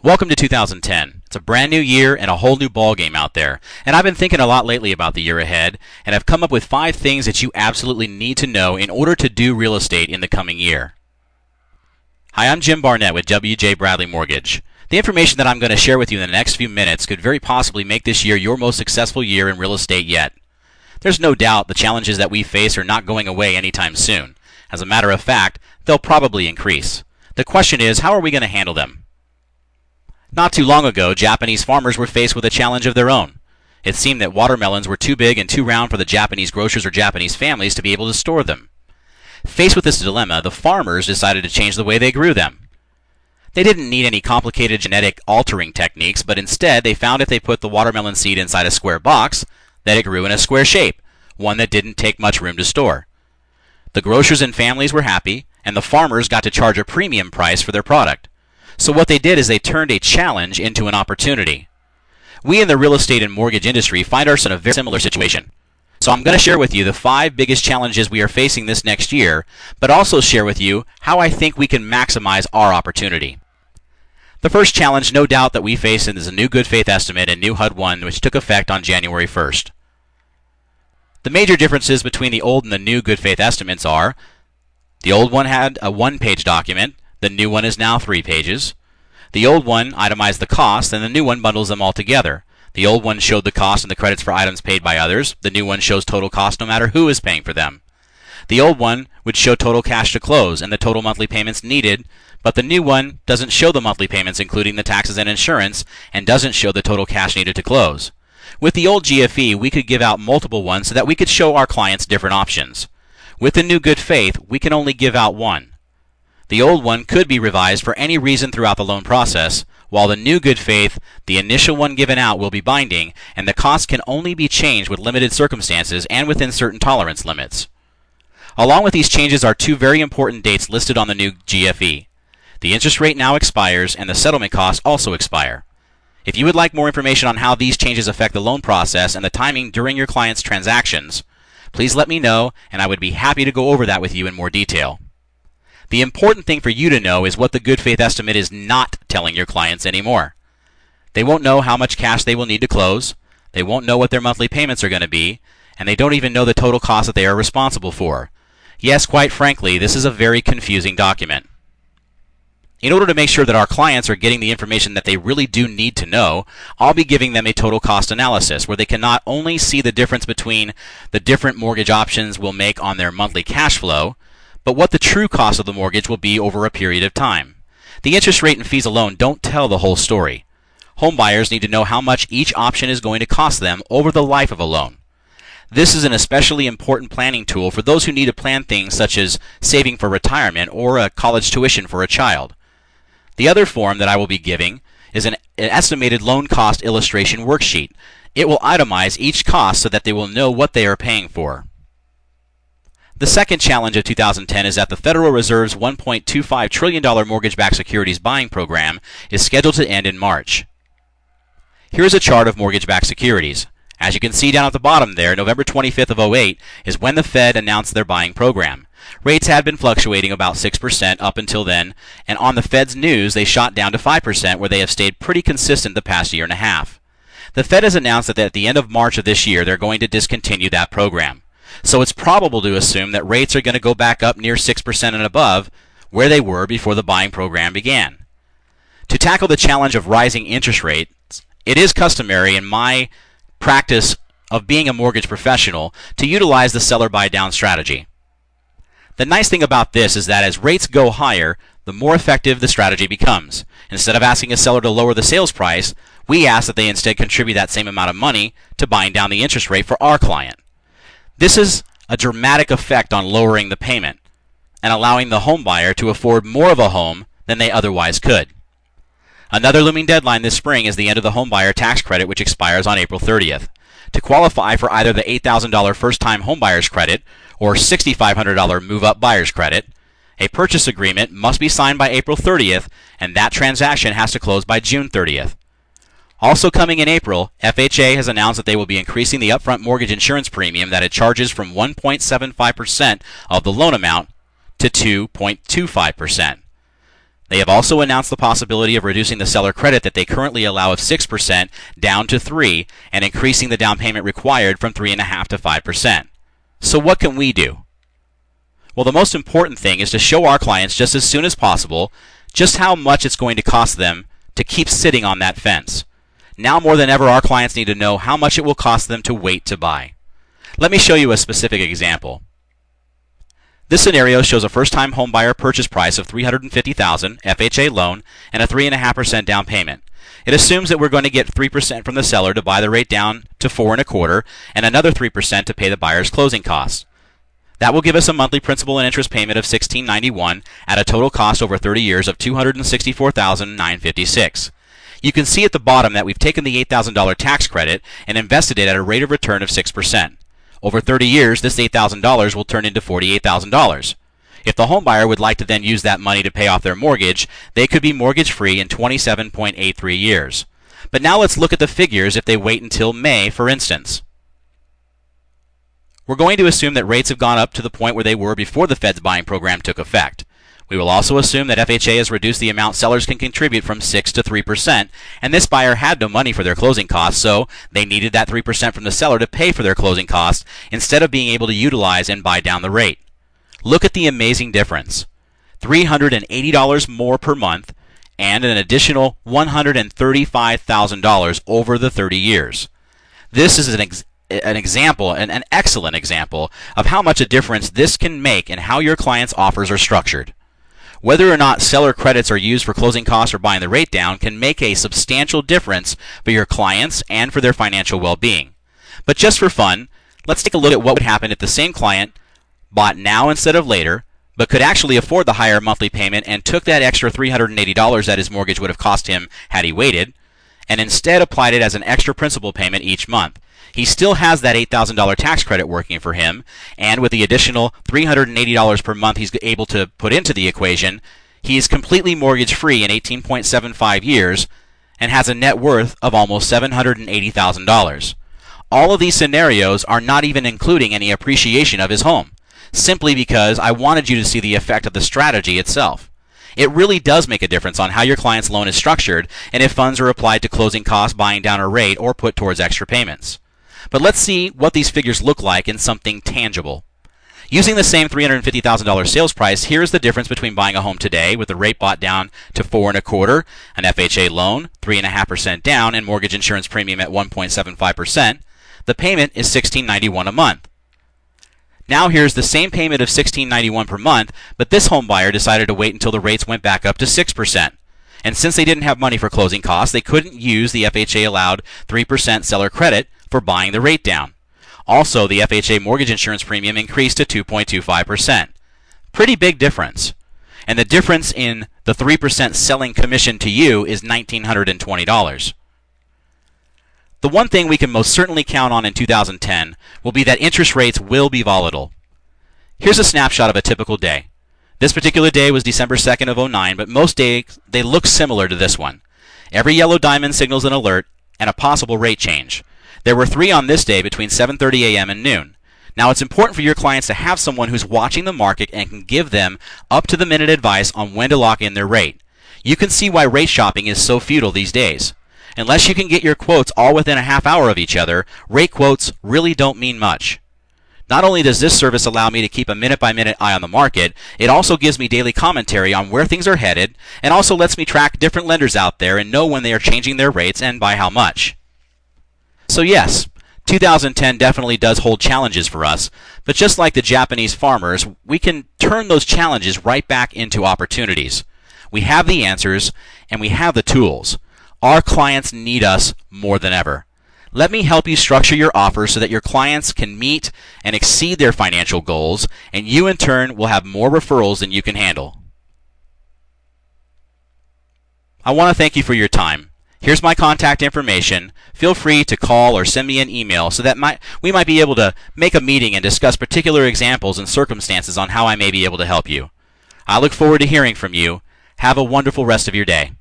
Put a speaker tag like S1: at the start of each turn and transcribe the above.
S1: Welcome to 2010. It's a brand new year and a whole new ball game out there. And I've been thinking a lot lately about the year ahead, and I've come up with 5 things that you absolutely need to know in order to do real estate in the coming year. Hi, I'm Jim Barnett with W.J. Bradley Mortgage. The information that I'm going to share with you in the next few minutes could very possibly make this year your most successful year in real estate yet. There's no doubt the challenges that we face are not going away anytime soon. As a matter of fact, they'll probably increase. The question is, how are we going to handle them? Not too long ago, Japanese farmers were faced with a challenge of their own. It seemed that watermelons were too big and too round for the Japanese grocers or Japanese families to be able to store them. Faced with this dilemma, the farmers decided to change the way they grew them. They didn't need any complicated genetic altering techniques, but instead they found if they put the watermelon seed inside a square box, that it grew in a square shape, one that didn't take much room to store. The grocers and families were happy, and the farmers got to charge a premium price for their product. So what they did is they turned a challenge into an opportunity. We in the real estate and mortgage industry find ourselves in a very similar situation. So I'm going to share with you the 5 biggest challenges we are facing this next year, but also share with you how I think we can maximize our opportunity. The first challenge, no doubt, that we face is a new good faith estimate and new HUD-1, which took effect on January 1st. The major differences between the old and the new good faith estimates are: the old one had a 1-page document. The new one is now 3 pages. The old one itemized the costs, and the new one bundles them all together. The old one showed the cost and the credits for items paid by others. The new one shows total cost no matter who is paying for them. The old one would show total cash to close and the total monthly payments needed, but the new one doesn't show the monthly payments including the taxes and insurance, and doesn't show the total cash needed to close. With the old GFE, we could give out multiple ones so that we could show our clients different options. With the new good faith, we can only give out one. The old one could be revised for any reason throughout the loan process, while the new good faith, the initial one given out will be binding, and the cost can only be changed with limited circumstances and within certain tolerance limits. Along with these changes are 2 very important dates listed on the new GFE. The interest rate now expires, and the settlement costs also expire. If you would like more information on how these changes affect the loan process and the timing during your client's transactions, please let me know, and I would be happy to go over that with you in more detail. The important thing for you to know is what the good faith estimate is not telling your clients anymore. They won't know how much cash they will need to close, they won't know what their monthly payments are going to be, and they don't even know the total cost that they are responsible for. Yes, quite frankly, this is a very confusing document. In order to make sure that our clients are getting the information that they really do need to know, I'll be giving them a total cost analysis where they can not only see the difference between the different mortgage options will make on their monthly cash flow, but what the true cost of the mortgage will be over a period of time. The interest rate and fees alone don't tell the whole story. Home buyers need to know how much each option is going to cost them over the life of a loan. This is an especially important planning tool for those who need to plan things such as saving for retirement or a college tuition for a child. The other form that I will be giving is an estimated loan cost illustration worksheet. It will itemize each cost so that they will know what they are paying for. The second challenge of 2010 is that the Federal Reserve's $1.25 trillion mortgage-backed securities buying program is scheduled to end in March. Here's a chart of mortgage-backed securities. As you can see down at the bottom there, November 25th of 2008 is when the Fed announced their buying program. Rates had been fluctuating about 6% up until then, and on the Fed's news they shot down to 5%, where they have stayed pretty consistent the past year and a half. The Fed has announced that at the end of March of this year they're going to discontinue that program. So it's probable to assume that rates are going to go back up near 6% and above where they were before the buying program began. To tackle the challenge of rising interest rates, it is customary in my practice of being a mortgage professional to utilize the seller buy down strategy. The nice thing about this is that as rates go higher, the more effective the strategy becomes. Instead of asking a seller to lower the sales price, we ask that they instead contribute that same amount of money to buying down the interest rate for our client. This is a dramatic effect on lowering the payment and allowing the home buyer to afford more of a home than they otherwise could. Another looming deadline this spring is the end of the home buyer tax credit, which expires on April 30th. To qualify for either the $8,000 first-time home buyer's credit or $6,500 move-up buyer's credit, a purchase agreement must be signed by April 30th, and that transaction has to close by June 30th. Also coming in April, FHA has announced that they will be increasing the upfront mortgage insurance premium that it charges from 1.75% of the loan amount to 2.25%. They have also announced the possibility of reducing the seller credit that they currently allow of 6% down to 3% and increasing the down payment required from 3.5% to 5%. So what can we do? Well, the most important thing is to show our clients just as soon as possible just how much it's going to cost them to keep sitting on that fence. Now more than ever, our clients need to know how much it will cost them to wait to buy. Let me show you a specific example. This scenario shows a first-time home buyer purchase price of $350,000, FHA loan, and a 3.5% down payment. It assumes that we're going to get 3% from the seller to buy the rate down to 4.25% and another 3% to pay the buyer's closing costs. That will give us a monthly principal and interest payment of $1,691 at a total cost over 30 years of $264,956. You can see at the bottom that we've taken the $8,000 tax credit and invested it at a rate of return of 6%. Over 30 years, this $8,000 will turn into $48,000. If the home buyer would like to then use that money to pay off their mortgage, they could be mortgage-free in 27.83 years. But now let's look at the figures if they wait until May, for instance. We're going to assume that rates have gone up to the point where they were before the Fed's buying program took effect. We will also assume that FHA has reduced the amount sellers can contribute from 6% to 3%, and this buyer had no money for their closing costs, so they needed that 3% from the seller to pay for their closing costs instead of being able to utilize and buy down the rate. Look at the amazing difference. $380 more per month and an additional $135,000 over the 30 years. This is an example, an excellent example, of how much a difference this can make in how your clients' offers are structured. Whether or not seller credits are used for closing costs or buying the rate down can make a substantial difference for your clients and for their financial well-being. But just for fun, let's take a look at what would happen if the same client bought now instead of later, but could actually afford the higher monthly payment and took that extra $380 that his mortgage would have cost him had he waited, and instead applied it as an extra principal payment each month. He still has that $8,000 tax credit working for him, and with the additional $380 per month he's able to put into the equation, he is completely mortgage-free in 18.75 years and has a net worth of almost $780,000. All of these scenarios are not even including any appreciation of his home, simply because I wanted you to see the effect of the strategy itself. It really does make a difference on how your client's loan is structured and if funds are applied to closing costs, buying down a rate, or put towards extra payments. But let's see what these figures look like in something tangible. Using the same $350,000 sales price, here's the difference between buying a home today with the rate bought down to 4.25%, an FHA loan, 3.5% down, and mortgage insurance premium at 1.75%. The payment is $1,691 a month. Now here's the same payment of $1,691 per month, but this home buyer decided to wait until the rates went back up to 6%. And since they didn't have money for closing costs, they couldn't use the FHA allowed 3% seller credit for buying the rate down. Also, the FHA mortgage insurance premium increased to 2.25%. Pretty big difference. And the difference in the 3% selling commission to you is $1,920. The one thing we can most certainly count on in 2010 will be that interest rates will be volatile. Here's a snapshot of a typical day. This particular day was December 2nd of 2009, but most days they look similar to this one. Every yellow diamond signals an alert and a possible rate change. There were 3 on this day between 7:30 a.m. and noon. Now, it's important for your clients to have someone who's watching the market and can give them up-to-the-minute advice on when to lock in their rate. You can see why rate shopping is so futile these days. Unless you can get your quotes all within a half hour of each other, rate quotes really don't mean much. Not only does this service allow me to keep a minute-by-minute eye on the market, it also gives me daily commentary on where things are headed and also lets me track different lenders out there and know when they are changing their rates and by how much. So yes, 2010 definitely does hold challenges for us, but just like the Japanese farmers, we can turn those challenges right back into opportunities. We have the answers, and we have the tools. Our clients need us more than ever. Let me help you structure your offers so that your clients can meet and exceed their financial goals, and you in turn will have more referrals than you can handle. I want to thank you for your time. Here's my contact information. Feel free to call or send me an email so that we might be able to make a meeting and discuss particular examples and circumstances on how I may be able to help you. I look forward to hearing from you. Have a wonderful rest of your day.